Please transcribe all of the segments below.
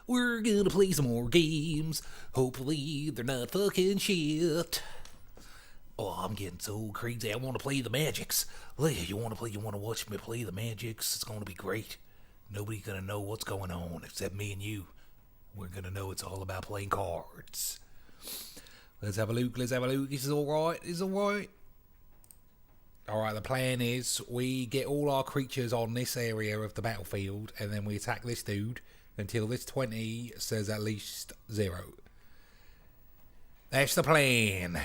We're gonna play some more games. Hopefully, they're not fucking shit. Oh, I'm getting so crazy. I want to play the Magics. Leia, you want to play? You want to watch me play the Magics? It's going to be great. Nobody's gonna know what's going on except me and you. We're gonna know it's all about playing cards. Let's have a look. Let's have a look. This is all right. This is all right. All right. The plan is we get all our creatures on this area of the battlefield, and then we attack this dude until this 20 says at least 0. That's the plan.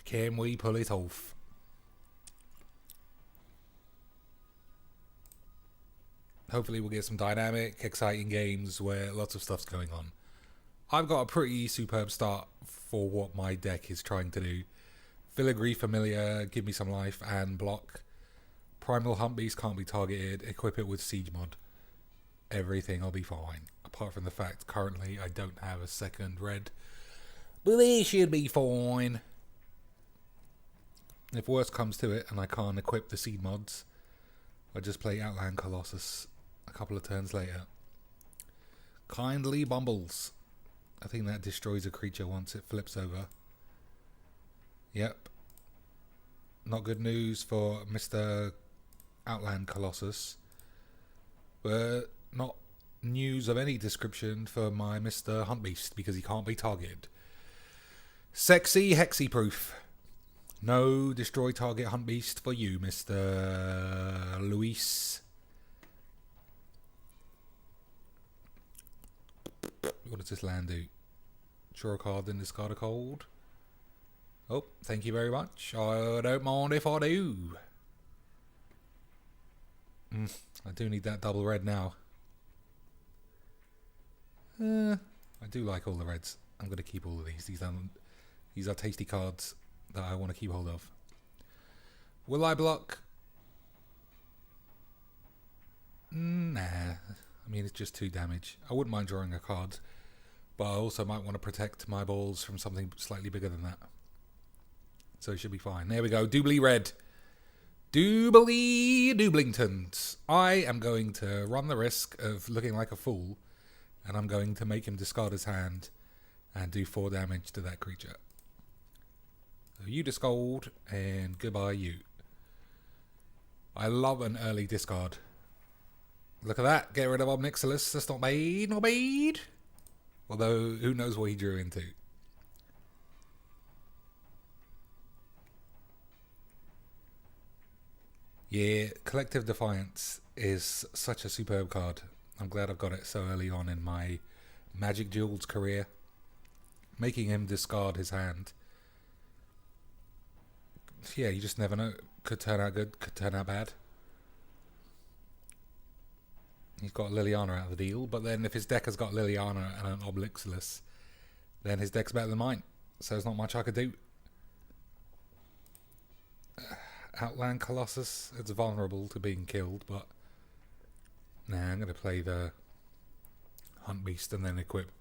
Can we pull it off? Hopefully we'll get some dynamic, exciting games where lots of stuff's going on. I've got a pretty superb start for what my deck is trying to do. Filigree Familiar, give me some life and block. Primal Hunt Beast can't be targeted. Equip it with Siege Mod. Everything will be fine. Apart from the fact currently I don't have a second red. But they should be fine. If worse comes to it and I can't equip the seed mods, I just play Outland Colossus a couple of turns later. Kindly Bumbles. I think that destroys a creature once it flips over. Yep. Not good news for Mr. Outland Colossus. But not news of any description for my Mr. Huntbeast because he can't be targeted. Sexy Hexy Proof. No destroy target hunt beast for you, Mr. Luis. What does this land do? Draw a card, then discard a cold. Oh, thank you very much. I don't mind if I do. I do need that double red now. I do like all the reds. I'm going to keep all of these. These are tasty cards that I want to keep hold of. Will I block? Nah. I mean, it's just 2 damage. I wouldn't mind drawing a card, but I also might want to protect my balls from something slightly bigger than that. So it should be fine. There we go. Doobly red. Doobly Dooblingtons. I am going to run the risk of looking like a fool, and I'm going to make him discard his hand and do 4 damage to that creature. You discard, and goodbye you. I love an early discard. Look at that. Get rid of Omnixilus. That's not bad. Not bad. Although, who knows what he drew into. Yeah, Collective Defiance is such a superb card. I'm glad I've got it so early on in my Magic Duels career. Making him discard his hand. Yeah, you just never know. Could turn out good, could turn out bad. He's got Liliana out of the deal, but then if his deck has got Liliana and an Oblixilus, then his deck's better than mine. So there's not much I could do. Outland Colossus, it's vulnerable to being killed, but nah, I'm going to play the Hunt Beast and then equip.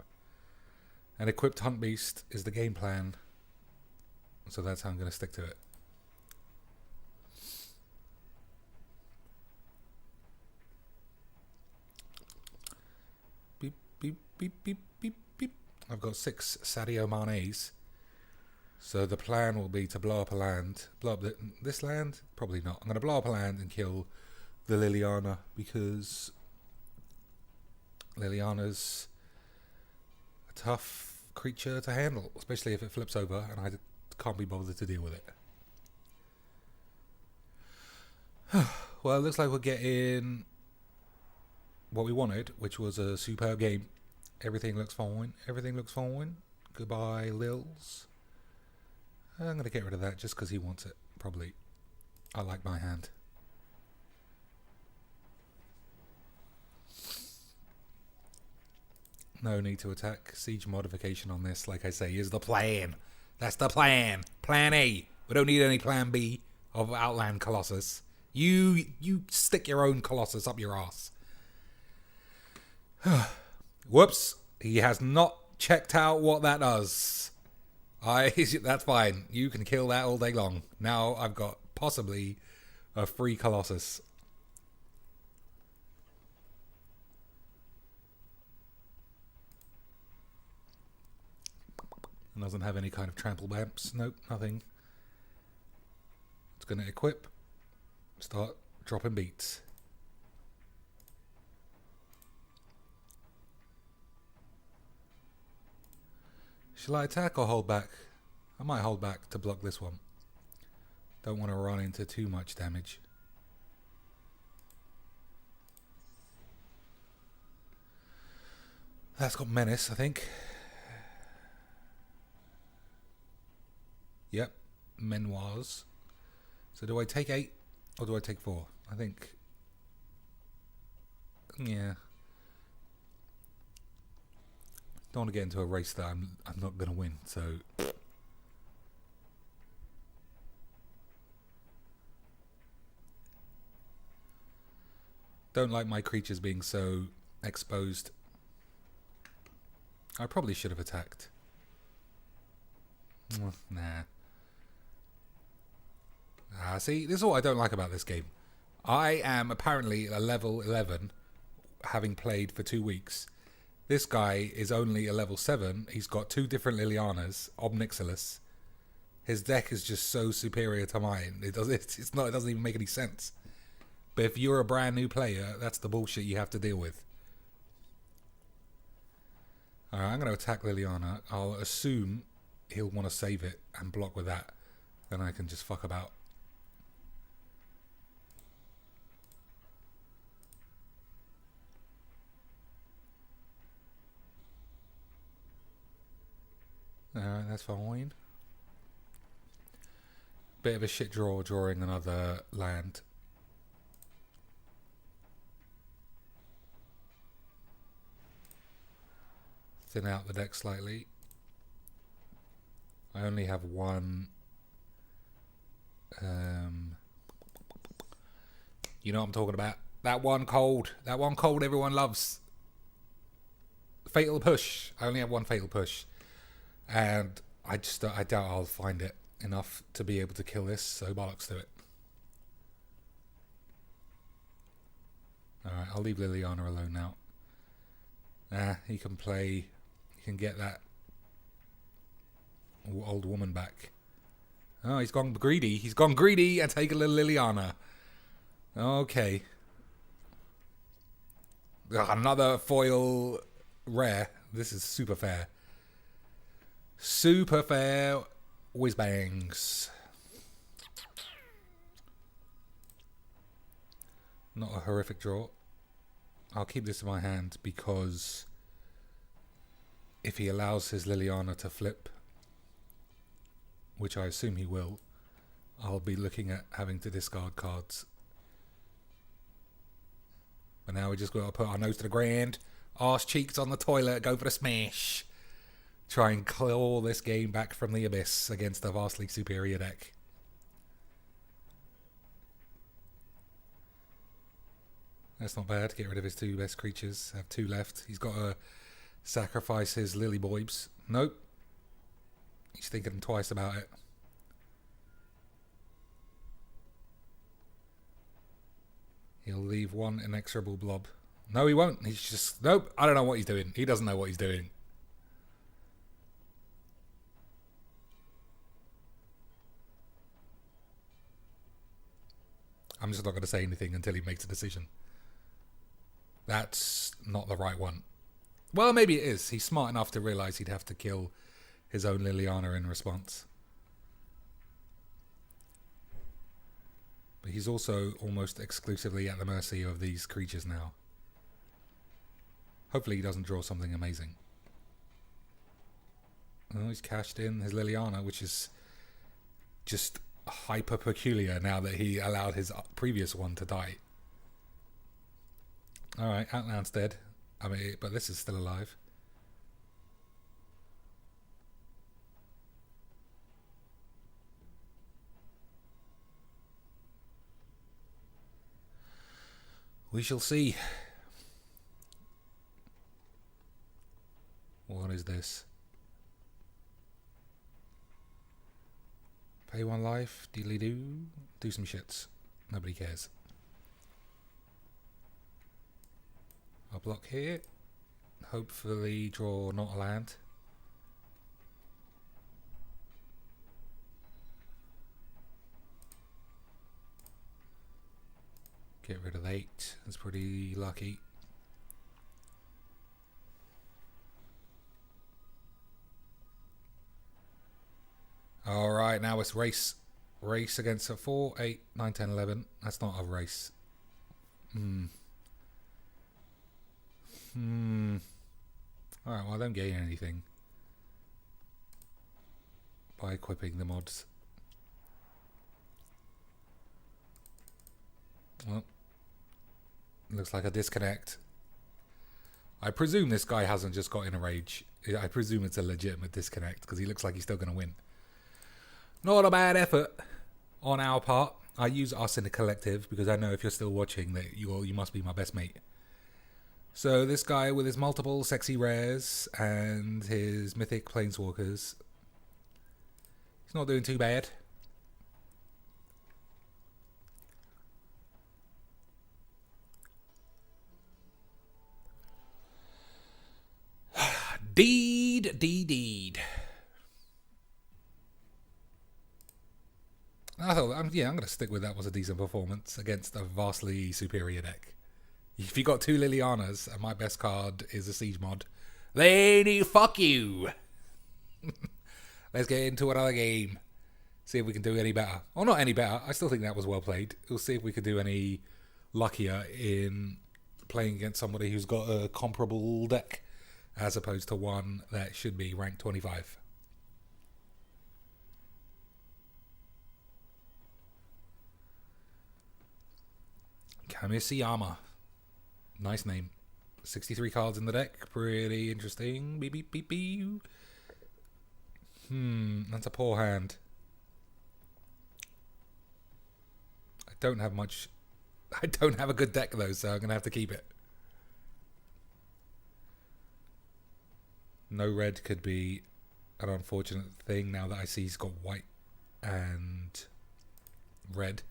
An equipped Hunt Beast is the game plan, so that's how I'm going to stick to it. Beep, beep, beep, beep, beep, beep. I've got 6 Sadio Manes. So the plan will be to blow up a land. Blow up this land? Probably not. I'm going to blow up a land and kill the Liliana because Liliana's a tough creature to handle, especially if it flips over and I can't be bothered to deal with it. Well, it looks like we're getting what we wanted, which was a superb game. Everything looks fine. Everything looks fine. Goodbye, Lils. I'm going to get rid of that just because he wants it, probably. I like my hand. No need to attack. Siege modification on this, like I say, is the plan. That's the plan. Plan A. We don't need any plan B of Outland Colossus. You stick your own Colossus up your ass. Whoops. He has not checked out what that does. That's fine. You can kill that all day long. Now I've got possibly a free Colossus. Doesn't have any kind of trample bamps. Nope, nothing. It's going to equip. Start dropping beats. Shall I attack or hold back? I might hold back to block this one. Don't want to run into too much damage. That's got menace, I think. Yep, memoirs. So do I take 8 or do I take 4? I think... yeah. Don't want to get into a race that I'm not going to win, so... Don't like my creatures being so exposed. I probably should have attacked. Nah. See, this is what I don't like about this game. I am apparently a level 11, having played for 2 weeks. This guy is only a level 7. He's got 2 different Lilianas, Obnixilis. His deck is just so superior to mine. It doesn't even make any sense. But if you're a brand new player, that's the bullshit you have to deal with. Alright, I'm going to attack Liliana. I'll assume he'll want to save it and block with that. Then I can just fuck about. Alright, that's fine. Bit of a shit draw, drawing another land. Thin out the deck slightly. I only have one. You know what I'm talking about. That one cold. That one cold everyone loves. Fatal push. I only have one fatal push. And I doubt I'll find it enough to be able to kill this, so bollocks to it. Alright, I'll leave Liliana alone now. He can play... He can get that old woman back. Oh, he's gone greedy. He's gone greedy and take a little Liliana. Okay. Another foil rare. This is super fair. Super fair whiz bangs. Not a horrific draw. I'll keep this in my hand because if he allows his Liliana to flip, which I assume he will, I'll be looking at having to discard cards. But now we just got to put our nose to the ground, arse cheeks on the toilet, go for the smash. Try and claw this game back from the abyss against a vastly superior deck. That's not bad. Get rid of his 2 best creatures. Have 2 left. He's got to sacrifice his Lily Boybs. Nope. He's thinking twice about it. He'll leave 1 inexorable blob. No, he won't. He's just... Nope. I don't know what he's doing. He doesn't know what he's doing. I'm just not going to say anything until he makes a decision. That's not the right one. Well, maybe it is. He's smart enough to realise he'd have to kill his own Liliana in response. But he's also almost exclusively at the mercy of these creatures now. Hopefully he doesn't draw something amazing. Oh, he's cashed in his Liliana, which is just hyper peculiar now that he allowed his previous one to die. Alright, Outland's dead. I mean, but this is still alive. We shall see. What is this? Pay 1 life, dealy do. Do some shits. Nobody cares. I'll block here. Hopefully draw not a land. Get rid of 8. That's pretty lucky. Alright, now it's race. Race against a 4, 8, 9, 10, 11. That's not a race. Alright, well I don't gain anything by equipping the mods. Well, looks like a disconnect. I presume this guy hasn't just got in a rage. I presume it's a legitimate disconnect because he looks like he's still going to win. Not a bad effort on our part. I use us in the collective because I know if you're still watching that you must be my best mate. So this guy with his multiple sexy rares and his mythic planeswalkers, he's not doing too bad. Deed. I thought, I'm going to stick with that. Was a decent performance against a vastly superior deck. If you got 2 Lilianas and my best card is a siege mod, lady, fuck you. Let's get into another game. See if we can do any better. Or not any better. I still think that was well played. We'll see if we could do any luckier in playing against somebody who's got a comparable deck as opposed to one that should be ranked 25. Kamisiyama. Nice name. 63 cards in the deck. Pretty interesting. Beep, beep, beep, beep. That's a poor hand. I don't have much. I don't have a good deck though, so I'm going to have to keep it. No red could be an unfortunate thing now that I see he's got white and red.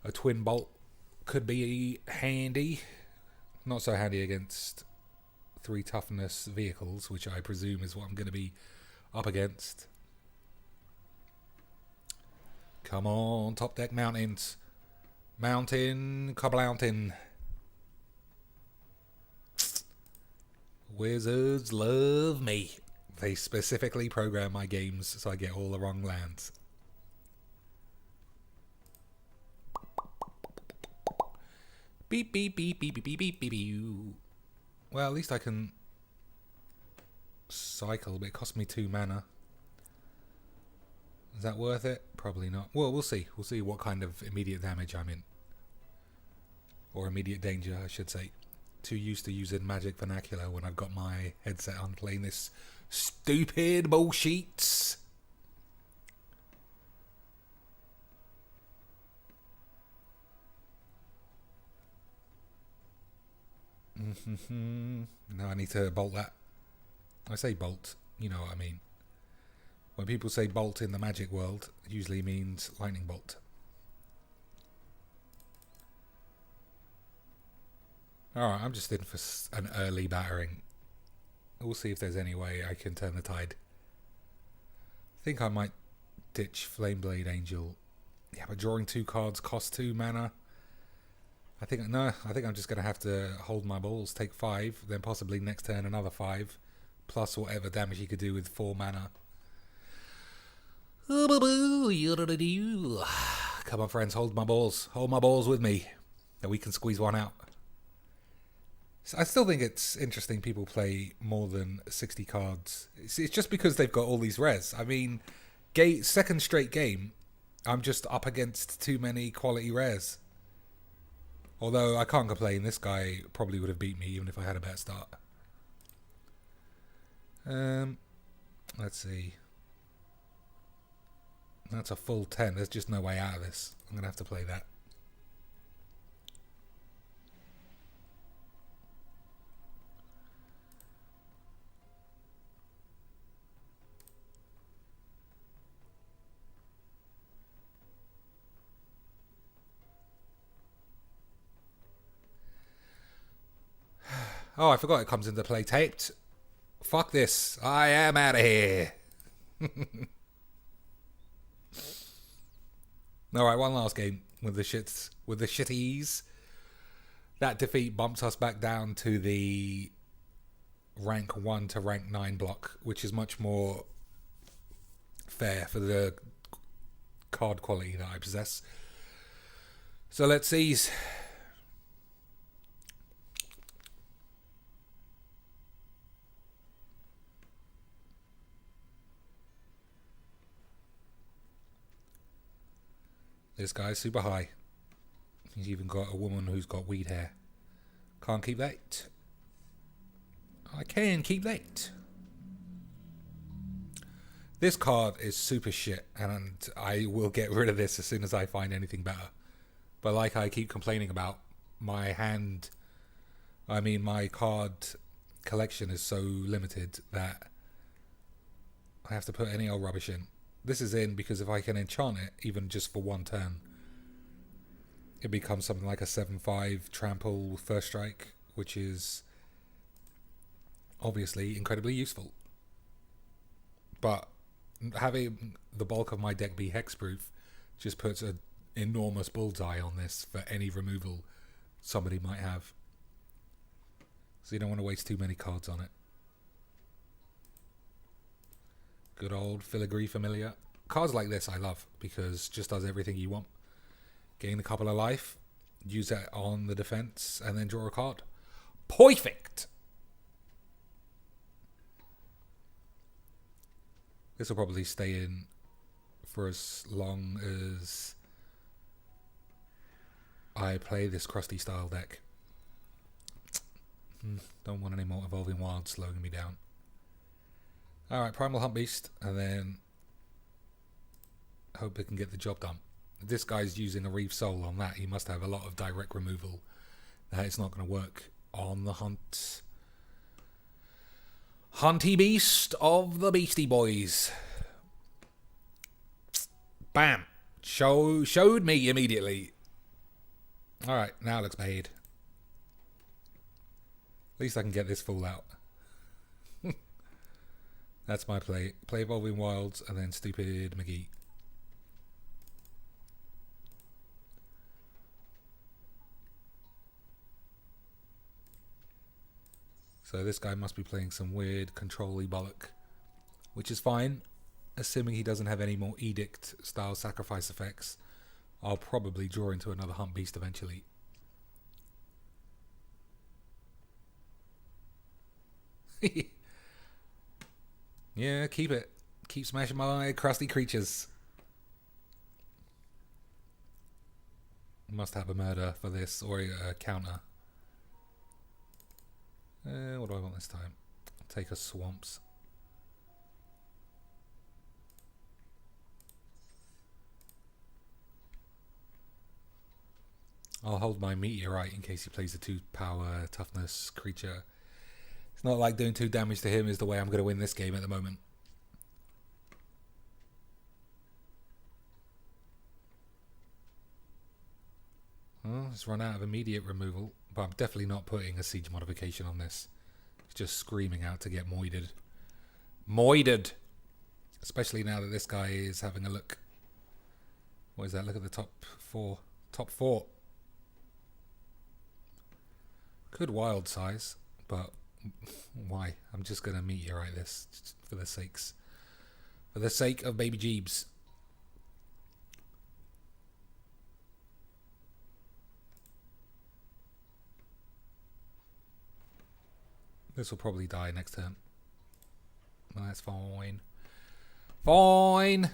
A twin bolt could be handy. Not so handy against 3 toughness vehicles, which I presume is what I'm going to be up against. Come on, top deck mountains. Mountain, Coblountain. Wizards love me. They specifically program my games so I get all the wrong lands. Beep, beep, beep, beep, beep, beep, beep, beep, beep. Well, at least I can cycle, but it cost me 2 mana. Is that worth it? Probably not. Well, we'll see. We'll see what kind of immediate damage I'm in. Or immediate danger, I should say. Too used to using Magic Vernacular when I've got my headset on playing this stupid bullshit. No, I need to bolt that. I say bolt, you know what I mean. When people say bolt in the Magic world, it usually means lightning bolt. Alright, I'm just in for an early battering. We'll see if there's any way I can turn the tide. I think I might ditch Flameblade Angel. Yeah, but drawing 2 cards costs 2 mana. I think I'm just going to have to hold my balls, take 5, then possibly next turn another 5, plus whatever damage he could do with 4 mana. Come on, friends, hold my balls. Hold my balls with me, and we can squeeze one out. So I still think it's interesting people play more than 60 cards. It's just because they've got all these rares. I mean, second straight game, I'm just up against too many quality rares. Although I can't complain, this guy probably would have beat me even if I had a better start. Let's see. That's a full 10. There's just no way out of this. I'm going to have to play that. Oh, I forgot it comes into play taped. Fuck this. I am out of here. Alright, one last game. with the shitties. That defeat bumps us back down to the rank 1 to rank 9 block, which is much more fair for the card quality that I possess. So let's seize. This guy's super high. He's even got a woman who's got weed hair. Can't keep that. I can keep that. This card is super shit, and I will get rid of this as soon as I find anything better. But like I keep complaining about, my card collection is so limited that I have to put any old rubbish in. This is in because if I can enchant it, even just for one turn, it becomes something like a 7/5 trample first strike, which is obviously incredibly useful. But having the bulk of my deck be hexproof just puts an enormous bullseye on this for any removal somebody might have. So you don't want to waste too many cards on it. Good old Filigree Familiar. Cards like this I love because it just does everything you want. Gain a couple of life, use that on the defense, and then draw a card. Perfect! This will probably stay in for as long as I play this crusty style deck. Don't want any more Evolving Wilds slowing me down. Alright, Primal Hunt Beast, and then hope it can get the job done. This guy's using a Reeve Soul on that. He must have a lot of direct removal. That it's not going to work on the hunt. Hunty Beast of the Beastie Boys. Bam! Showed me immediately. Alright, now it looks paid. At least I can get this fool out. That's my play. Play Evolving Wilds and then Stupid McGee. So this guy must be playing some weird control-y bollock, which is fine, assuming he doesn't have any more Edict style sacrifice effects. I'll probably draw into another Hunt Beast eventually. Yeah, keep it. Keep smashing my crusty creatures. Must have a murder for this, or a counter. What do I want this time? I'll take a swamps. I'll hold my meteorite in case he plays a 2-power toughness creature. It's not like doing 2 damage to him is the way I'm going to win this game at the moment. Well, it's run out of immediate removal, but I'm definitely not putting a siege modification on this. It's just screaming out to get moided. Moided! Especially now that this guy is having a look. What is that? Look at the top 4. Top 4. Good wild size, but why? I'm just going to meteorite this for the sake of baby Jeebs. This will probably die next turn. Well, that's fine. Fine!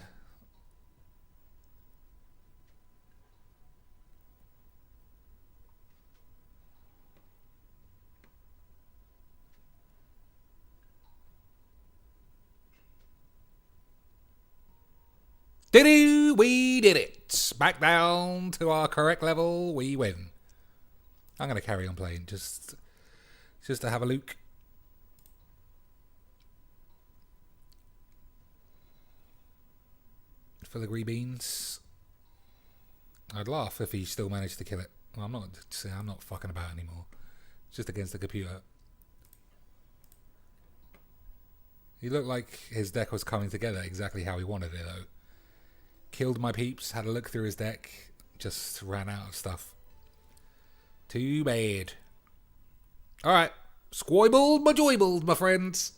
Did-do! We did it! Back down to our correct level. We win. I'm going to carry on playing just to have a look. Filigree beans. I'd laugh if he still managed to kill it. Well, I'm not fucking about anymore. It's just against the computer. He looked like his deck was coming together exactly how he wanted it, though. Killed my peeps, had a look through his deck, Just ran out of stuff. Too bad. Alright. Squoibled my joybled, my friends.